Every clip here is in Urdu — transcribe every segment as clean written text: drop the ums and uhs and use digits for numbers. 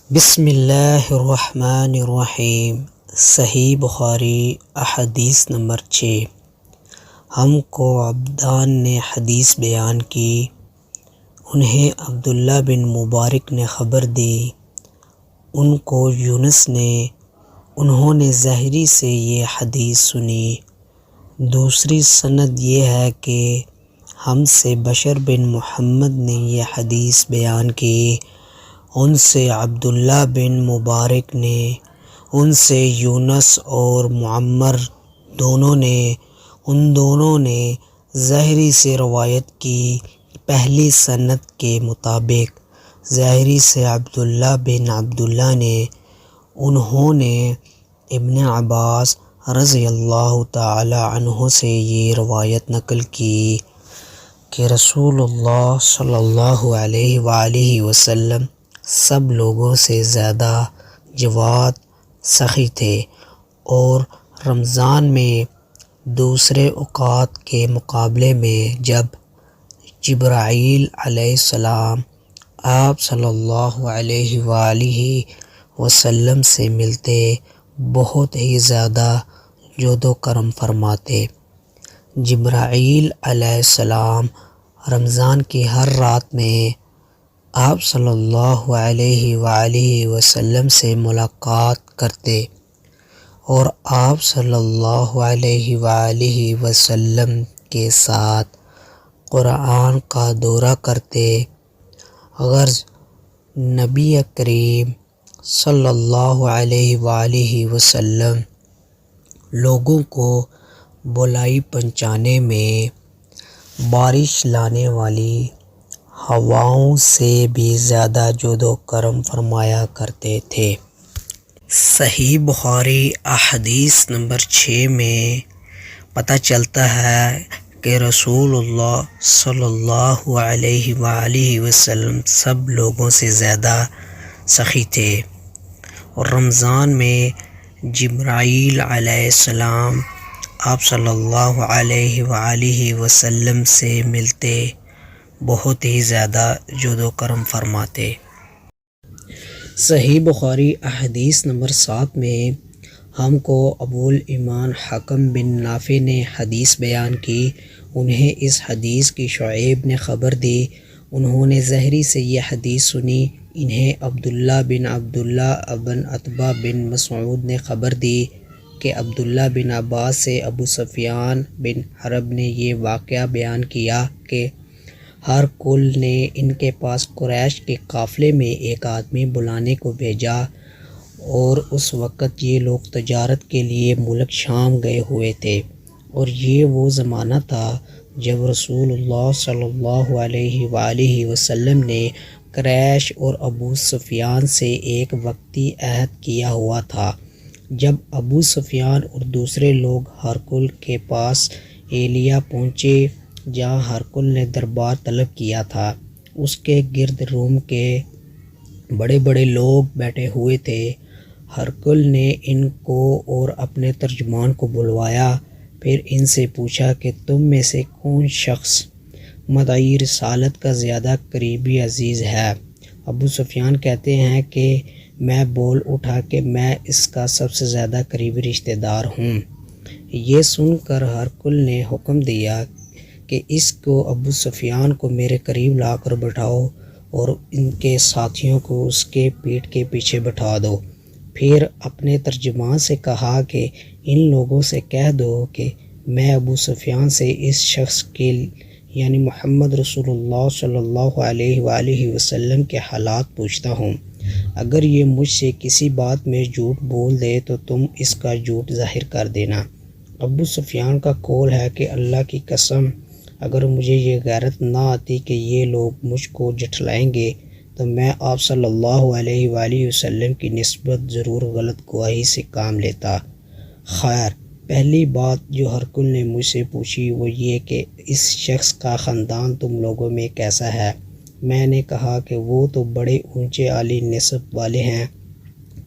بسم اللہ الرحمن الرحیم۔ صحیح بخاری احادیث نمبر 6۔ ہم کو عبدان نے حدیث بیان کی، انہیں عبداللہ بن مبارک نے خبر دی، ان کو یونس نے، انہوں نے زہری سے یہ حدیث سنی۔ دوسری سند یہ ہے کہ ہم سے بشر بن محمد نے یہ حدیث بیان کی، ان سے عبداللہ بن مبارک نے، ان سے یونس اور معمر دونوں نے، ان دونوں نے زہری سے روایت کی۔ پہلی سند کے مطابق زہری سے عبداللہ بن عبداللہ نے، انہوں نے ابن عباس رضی اللہ تعالی عنہ سے یہ روایت نقل کی کہ رسول اللہ صلی اللہ علیہ وآلہ وسلم سب لوگوں سے زیادہ جواد، سخی تھے، اور رمضان میں دوسرے اوقات کے مقابلے میں جب جبرائیل علیہ السلام آپ صلی اللہ علیہ وآلہ وسلم سے ملتے بہت ہی زیادہ جود و کرم فرماتے۔ جبرائیل علیہ السلام رمضان کی ہر رات میں آپ صلی اللہ علیہ وآلہ وسلم سے ملاقات کرتے اور آپ صلی اللہ علیہ وآلہ وسلم کے ساتھ قرآن کا دورہ کرتے۔ غرض نبی کریم صلی اللہ علیہ وآلہ وسلم لوگوں کو بھلائی پہنچانے میں بارش لانے والی ہواؤں سے بھی زیادہ جود و کرم فرمایا کرتے تھے۔ صحیح بخاری احادیث نمبر 6 میں پتہ چلتا ہے کہ رسول اللہ صلی اللہ علیہ وآلہ وسلم سب لوگوں سے زیادہ سخی تھے، اور رمضان میں جبرائیل علیہ السلام آپ صلی اللہ علیہ وآلہ وسلم سے ملتے بہت ہی زیادہ جود و کرم فرماتے۔ صحیح بخاری احادیث نمبر 7 میں ہم کو ابو الایمان حکم بن نافع نے حدیث بیان کی، انہیں اس حدیث کی شعیب نے خبر دی، انہوں نے زہری سے یہ حدیث سنی، انہیں عبداللہ بن عبداللہ بن عتبہ بن مسعود نے خبر دی کہ عبداللہ بن عباس سے ابو سفیان بن حرب نے یہ واقعہ بیان کیا کہ ہرقل نے ان کے پاس قریش کے قافلے میں ایک آدمی بلانے کو بھیجا، اور اس وقت یہ لوگ تجارت کے لیے ملک شام گئے ہوئے تھے، اور یہ وہ زمانہ تھا جب رسول اللہ صلی اللہ علیہ وآلہ وسلم نے قریش اور ابو سفیان سے ایک وقتی عہد کیا ہوا تھا۔ جب ابو سفیان اور دوسرے لوگ ہرقل کے پاس ایلیا پہنچے جہاں ہرقل نے دربار طلب کیا تھا، اس کے گرد روم کے بڑے بڑے لوگ بیٹھے ہوئے تھے۔ ہرقل نے ان کو اور اپنے ترجمان کو بلوایا، پھر ان سے پوچھا کہ تم میں سے کون شخص مدعی رسالت کا زیادہ قریبی عزیز ہے؟ ابو سفیان کہتے ہیں کہ میں بول اٹھا کہ میں اس کا سب سے زیادہ قریبی رشتہ دار ہوں۔ یہ سن کر ہرقل نے حکم دیا کہ اس کو ابو سفیان کو میرے قریب لا کر بٹھاؤ اور ان کے ساتھیوں کو اس کے پیٹھ کے پیچھے بٹھا دو۔ پھر اپنے ترجمان سے کہا کہ ان لوگوں سے کہہ دو کہ میں ابو سفیان سے اس شخص کے یعنی محمد رسول اللہ صلی اللہ علیہ وآلہ وسلم کے حالات پوچھتا ہوں، اگر یہ مجھ سے کسی بات میں جھوٹ بول دے تو تم اس کا جھوٹ ظاہر کر دینا۔ ابو سفیان کا قول ہے کہ اللہ کی قسم، اگر مجھے یہ غیرت نہ آتی کہ یہ لوگ مجھ کو جھٹلائیں گے تو میں آپ صلی اللہ علیہ وآلہ وسلم کی نسبت ضرور غلط گواہی سے کام لیتا۔ خیر، پہلی بات جو ہرقل نے مجھ سے پوچھی وہ یہ کہ اس شخص کا خاندان تم لوگوں میں کیسا ہے؟ میں نے کہا کہ وہ تو بڑے اونچے عالی نسب والے ہیں۔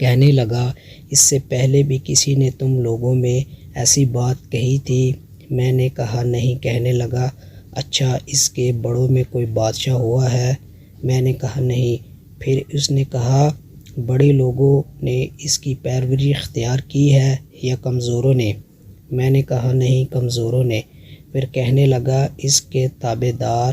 کہنے لگا، اس سے پہلے بھی کسی نے تم لوگوں میں ایسی بات کہی تھی؟ میں نے کہا نہیں۔ کہنے لگا، اچھا اس کے بڑوں میں کوئی بادشاہ ہوا ہے؟ میں نے کہا نہیں۔ پھر اس نے کہا، بڑے لوگوں نے اس کی پیروی اختیار کی ہے یا کمزوروں نے؟ میں نے کہا نہیں، کمزوروں نے۔ پھر کہنے لگا اس کے تابع دار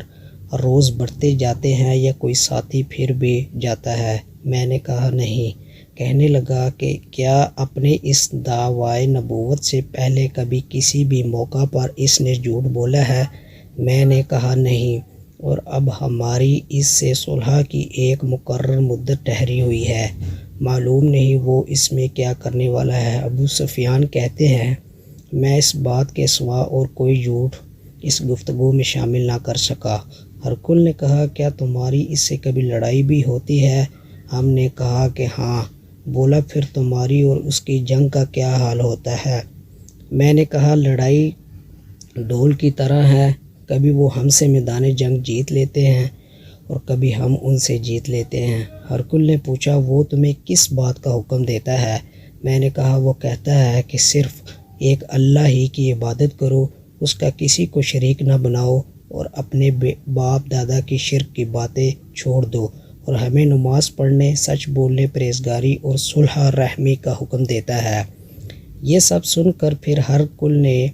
روز بڑھتے جاتے ہیں یا کوئی ساتھی پھر بھی جاتا ہے؟ میں نے کہا نہیں۔ کہنے لگا کہ کیا اپنے اس دعویٰ نبوت سے پہلے کبھی کسی بھی موقع پر اس نے جھوٹ بولا ہے؟ میں نے کہا نہیں، اور اب ہماری اس سے صلح کی ایک مقرر مدت ٹھہری ہوئی ہے، معلوم نہیں وہ اس میں کیا کرنے والا ہے۔ ابو سفیان کہتے ہیں میں اس بات کے سوا اور کوئی جھوٹ اس گفتگو میں شامل نہ کر سکا۔ ہرقل نے کہا کیا تمہاری اس سے کبھی لڑائی بھی ہوتی ہے؟ ہم نے کہا کہ ہاں۔ بولا پھر تمہاری اور اس کی جنگ کا کیا حال ہوتا ہے؟ میں نے کہا لڑائی ڈول کی طرح ہے، کبھی وہ ہم سے میدان جنگ جیت لیتے ہیں اور کبھی ہم ان سے جیت لیتے ہیں۔ ہرقل نے پوچھا وہ تمہیں کس بات کا حکم دیتا ہے؟ میں نے کہا وہ کہتا ہے کہ صرف ایک اللہ ہی کی عبادت کرو، اس کا کسی کو شریک نہ بناؤ اور اپنے باپ دادا کی شرک کی باتیں چھوڑ دو، اور ہمیں نماز پڑھنے، سچ بولنے، پرہیزگاری اور صلح رحمی کا حکم دیتا ہے۔ یہ سب سن کر پھر ہرقل نے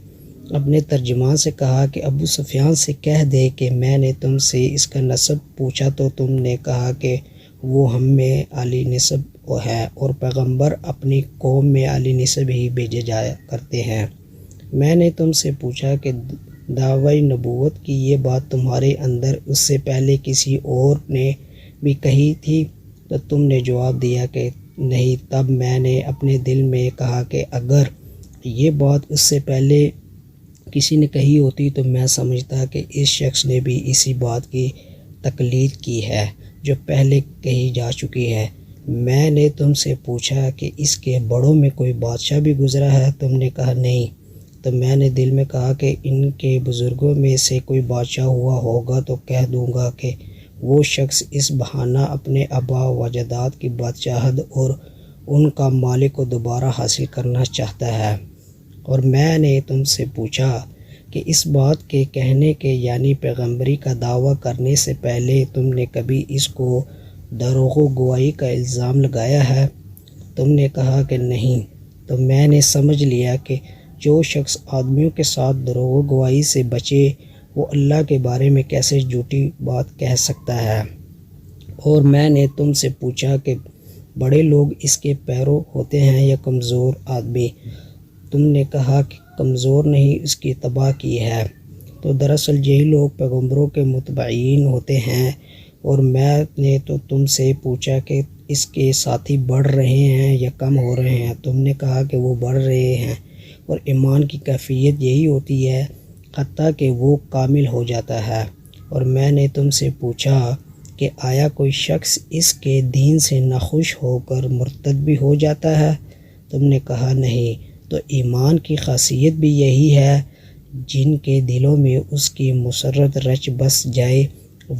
اپنے ترجمان سے کہا کہ ابو سفیان سے کہہ دے کہ میں نے تم سے اس کا نسب پوچھا تو تم نے کہا کہ وہ ہم میں عالی نسب ہے اور پیغمبر اپنی قوم میں عالی نسب ہی بھیجے جایا کرتے ہیں۔ میں نے تم سے پوچھا کہ دعوی نبوت کی یہ بات تمہارے اندر اس سے پہلے کسی اور نے بھی کہی تھی؟ تو تم نے جواب دیا کہ نہیں۔ تب میں نے اپنے دل میں کہا کہ اگر یہ بات اس سے پہلے کسی نے کہی ہوتی تو میں سمجھتا کہ اس شخص نے بھی اسی بات کی تقلید کی ہے جو پہلے کہی جا چکی ہے۔ میں نے تم سے پوچھا کہ اس کے بڑوں میں کوئی بادشاہ بھی گزرا ہے؟ تم نے کہا نہیں۔ تو میں نے دل میں کہا کہ ان کے بزرگوں میں سے کوئی بادشاہ ہوا ہوگا تو کہہ دوں گا کہ وہ شخص اس بہانہ اپنے آباء و اجداد کی بادشاہت اور ان کا مالک کو دوبارہ حاصل کرنا چاہتا ہے۔ اور میں نے تم سے پوچھا کہ اس بات کے کہنے کے یعنی پیغمبری کا دعویٰ کرنے سے پہلے تم نے کبھی اس کو دروغ گوئی کا الزام لگایا ہے؟ تم نے کہا کہ نہیں۔ تو میں نے سمجھ لیا کہ جو شخص آدمیوں کے ساتھ دروغ گوئی سے بچے وہ اللہ کے بارے میں کیسے جھوٹی بات کہہ سکتا ہے۔ اور میں نے تم سے پوچھا کہ بڑے لوگ اس کے پیرو ہوتے ہیں یا کمزور آدمی؟ تم نے کہا کہ کمزور نے ہی اس کی تباہ کی ہے۔ تو دراصل یہی لوگ پیغمبروں کے متبعین ہوتے ہیں۔ اور میں نے تو تم سے پوچھا کہ اس کے ساتھی بڑھ رہے ہیں یا کم ہو رہے ہیں؟ تم نے کہا کہ وہ بڑھ رہے ہیں، اور ایمان کی کیفیت یہی ہوتی ہے حتیٰ کہ وہ کامل ہو جاتا ہے۔ اور میں نے تم سے پوچھا کہ آیا کوئی شخص اس کے دین سے ناخوش ہو کر مرتد بھی ہو جاتا ہے؟ تم نے کہا نہیں۔ تو ایمان کی خاصیت بھی یہی ہے، جن کے دلوں میں اس کی مسرت رچ بس جائے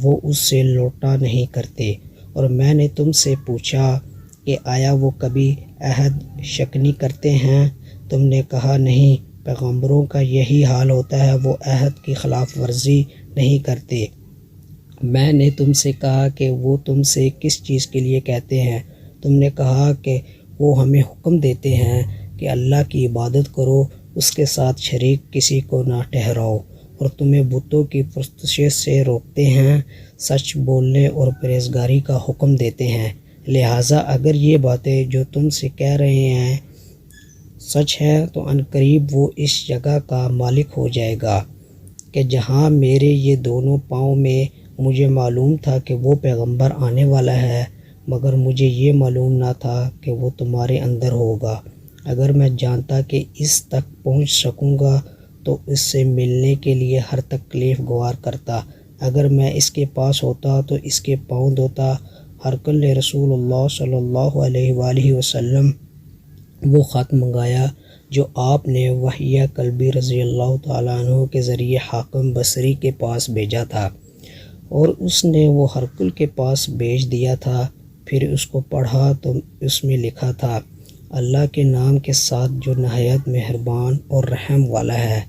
وہ اس سے لوٹا نہیں کرتے۔ اور میں نے تم سے پوچھا کہ آیا وہ کبھی عہد شکنی کرتے ہیں؟ تم نے کہا نہیں۔ پیغمبروں کا یہی حال ہوتا ہے، وہ عہد کی خلاف ورزی نہیں کرتے۔ میں نے تم سے کہا کہ وہ تم سے کس چیز کے لیے کہتے ہیں؟ تم نے کہا کہ وہ ہمیں حکم دیتے ہیں کہ اللہ کی عبادت کرو، اس کے ساتھ شریک کسی کو نہ ٹھہراؤ، اور تمہیں بتوں کی پرستش سے روکتے ہیں، سچ بولنے اور پرہیزگاری کا حکم دیتے ہیں۔ لہٰذا اگر یہ باتیں جو تم سے کہہ رہے ہیں سچ ہے تو عنقریب وہ اس جگہ کا مالک ہو جائے گا کہ جہاں میرے یہ دونوں پاؤں میں مجھے معلوم تھا کہ وہ پیغمبر آنے والا ہے، مگر مجھے یہ معلوم نہ تھا کہ وہ تمہارے اندر ہوگا۔ اگر میں جانتا کہ اس تک پہنچ سکوں گا تو اس سے ملنے کے لیے ہر تکلیف گوار کرتا۔ اگر میں اس کے پاس ہوتا تو اس کے پاؤں دھوتا۔ ہرقل نے رسول اللہ صلی اللہ علیہ وآلہ وسلم وہ خط منگایا جو آپ نے وحیہ کلبی رضی اللہ تعالیٰ عنہ کے ذریعے حاکم بصری کے پاس بھیجا تھا، اور اس نے وہ ہرقل کے پاس بھیج دیا تھا۔ پھر اس کو پڑھا تو اس میں لکھا تھا، اللہ کے نام کے ساتھ جو نہایت مہربان اور رحم والا ہے۔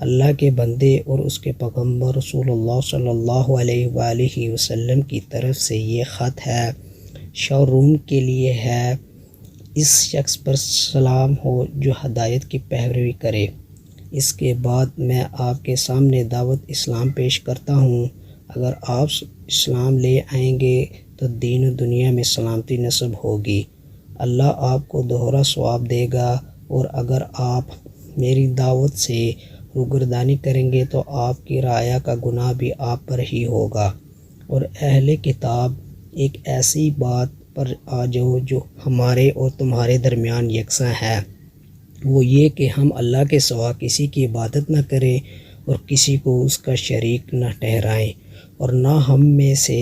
اللہ کے بندے اور اس کے پیغمبر رسول اللہ صلی اللہ علیہ وآلہ وسلم کی طرف سے یہ خط ہے۔ شاہ روم کے لیے ہے، اس شخص پر سلام ہو جو ہدایت کی پیروی کرے۔ اس کے بعد میں آپ کے سامنے دعوت اسلام پیش کرتا ہوں۔ اگر آپ اسلام لے آئیں گے تو دین و دنیا میں سلامتی نصب ہوگی، اللہ آپ کو دوہرا ثواب دے گا، اور اگر آپ میری دعوت سے روگردانی کریں گے تو آپ کی رعایا کا گناہ بھی آپ پر ہی ہوگا۔ اور اہل کتاب، ایک ایسی بات پر آ جاؤ جو ہمارے اور تمہارے درمیان یکساں ہے، وہ یہ کہ ہم اللہ کے سوا کسی کی عبادت نہ کریں اور کسی کو اس کا شریک نہ ٹھہرائیں، اور نہ ہم میں سے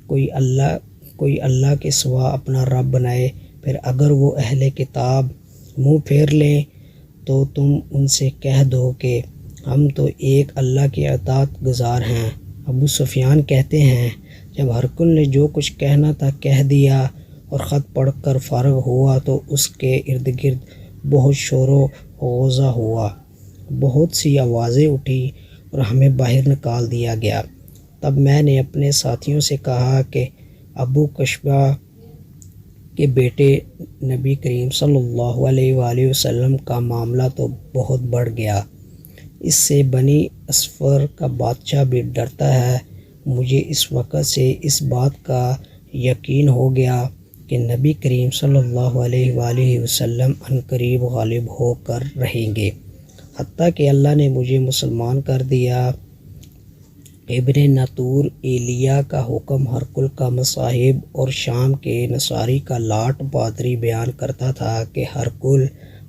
کوئی اللہ کے سوا اپنا رب بنائے۔ پھر اگر وہ اہل کتاب منہ پھیر لیں تو تم ان سے کہہ دو کہ ہم تو ایک اللہ کے اطاعت گزار ہیں۔ ابو سفیان کہتے ہیں، جب ہرقل نے جو کچھ کہنا تھا کہہ دیا اور خط پڑھ کر فارغ ہوا تو اس کے ارد گرد بہت شور و غوغا ہوا، بہت سی آوازیں اٹھی اور ہمیں باہر نکال دیا گیا۔ تب میں نے اپنے ساتھیوں سے کہا کہ ابو قشبہ کے بیٹے نبی کریم صلی اللہ علیہ وآلہ وسلم کا معاملہ تو بہت بڑھ گیا، اس سے بنی اصفر کا بادشاہ بھی ڈرتا ہے۔ مجھے اس وقت سے اس بات کا یقین ہو گیا کہ نبی کریم صلی اللہ علیہ وآلہ وسلم عنقریب غالب ہو کر رہیں گے، حتیٰ کہ اللہ نے مجھے مسلمان کر دیا۔ ابن نطور ایلیاء کا حکم ہرقل کا مصاحب اور شام کے نصاری کا لاٹ پادری بیان کرتا تھا کہ ہرقل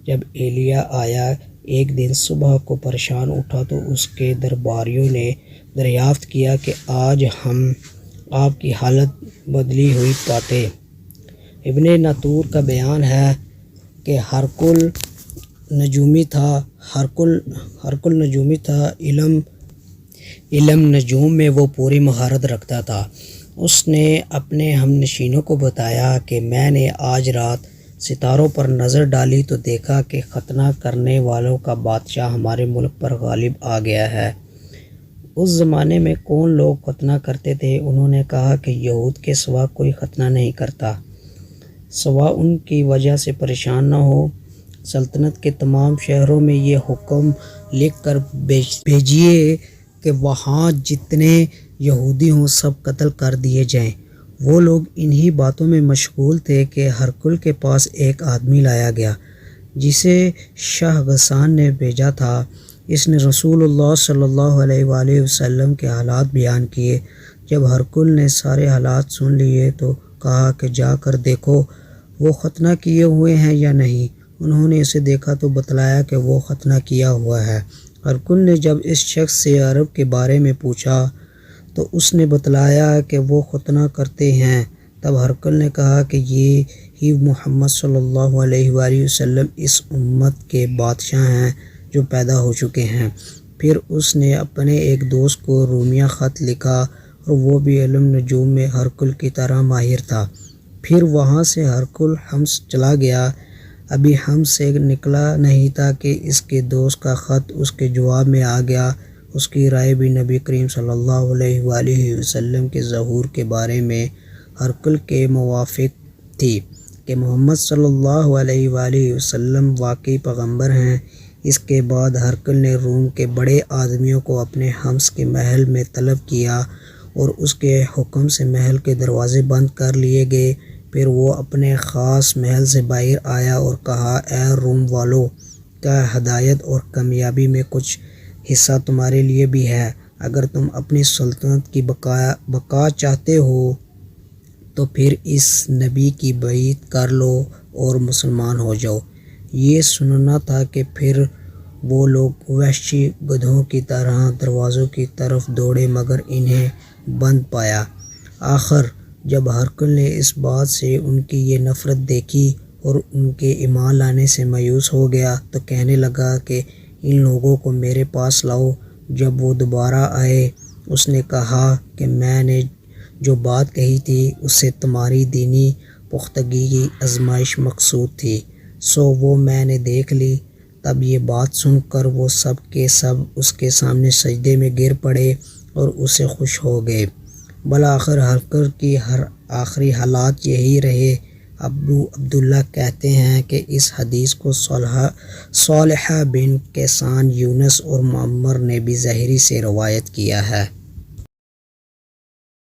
جب ایلیاء آیا ایک دن صبح کو پریشان اٹھا تو اس کے درباریوں نے دریافت کیا کہ آج ہم آپ کی حالت بدلی ہوئی پاتے۔ ابن نطور کا بیان ہے کہ ہرقل نجومی تھا، علم نجوم میں وہ پوری مہارت رکھتا تھا۔ اس نے اپنے ہم نشینوں کو بتایا کہ میں نے آج رات ستاروں پر نظر ڈالی تو دیکھا کہ ختنہ کرنے والوں کا بادشاہ ہمارے ملک پر غالب آ گیا ہے۔ اس زمانے میں کون لوگ ختنہ کرتے تھے؟ انہوں نے کہا کہ یہود کے سوا کوئی ختنہ نہیں کرتا، سوا ان کی وجہ سے پریشان نہ ہو۔ سلطنت کے تمام شہروں میں یہ حکم لکھ کر بھیجیے کہ وہاں جتنے یہودی ہوں سب قتل کر دیے جائیں۔ وہ لوگ انہی باتوں میں مشغول تھے کہ ہرقل کے پاس ایک آدمی لایا گیا جسے شاہ غسان نے بھیجا تھا۔ اس نے رسول اللہ صلی اللہ علیہ وآلہ وسلم کے حالات بیان کیے۔ جب ہرقل نے سارے حالات سن لیے تو کہا کہ جا کر دیکھو وہ ختنہ کیے ہوئے ہیں یا نہیں۔ انہوں نے اسے دیکھا تو بتلایا کہ وہ ختنہ کیا ہوا ہے۔ ہرقل نے جب اس شخص سے عرب کے بارے میں پوچھا تو اس نے بتلایا کہ وہ ختنہ کرتے ہیں۔ تب ہرقل نے کہا کہ یہ ہی محمد صلی اللہ علیہ وآلہ وسلم اس امت کے بادشاہ ہیں جو پیدا ہو چکے ہیں۔ پھر اس نے اپنے ایک دوست کو رومیہ خط لکھا اور وہ بھی علم نجوم میں ہرقل کی طرح ماہر تھا۔ پھر وہاں سے ہرقل حمص چلا گیا۔ ابھی حمص سے نکلا نہیں تھا کہ اس کے دوست کا خط اس کے جواب میں آ گیا۔ اس کی رائے بھی نبی کریم صلی اللہ علیہ وآلہ وسلم کے ظہور کے بارے میں ہرقل کے موافق تھی کہ محمد صلی اللہ علیہ وآلہ وسلم واقعی پیغمبر ہیں۔ اس کے بعد ہرقل نے روم کے بڑے آدمیوں کو اپنے حمص کے محل میں طلب کیا اور اس کے حکم سے محل کے دروازے بند کر لیے گئے۔ پھر وہ اپنے خاص محل سے باہر آیا اور کہا، اے روم والو، کیا ہدایت اور کامیابی میں کچھ حصہ تمہارے لیے بھی ہے؟ اگر تم اپنی سلطنت کی بقا چاہتے ہو تو پھر اس نبی کی بیعت کر لو اور مسلمان ہو جاؤ۔ یہ سننا تھا کہ پھر وہ لوگ وحشی گدھوں کی طرح دروازوں کی طرف دوڑے مگر انہیں بند پایا۔ آخر جب ہرقل نے اس بات سے ان کی یہ نفرت دیکھی اور ان کے ایمان لانے سے مایوس ہو گیا تو کہنے لگا کہ ان لوگوں کو میرے پاس لاؤ۔ جب وہ دوبارہ آئے اس نے کہا کہ میں نے جو بات کہی تھی اس سے تمہاری دینی پختگی کی آزمائش مقصود تھی، سو وہ میں نے دیکھ لی۔ تب یہ بات سن کر وہ سب کے سب اس کے سامنے سجدے میں گر پڑے اور اس سے خوش ہو گئے۔ بالآخر ہرقل کی آخری حالات یہی رہے۔ ابو عبداللہ کہتے ہیں کہ اس حدیث کو صالحہ بن کیسان، یونس اور معمر نے بھی زہری سے روایت کیا ہے۔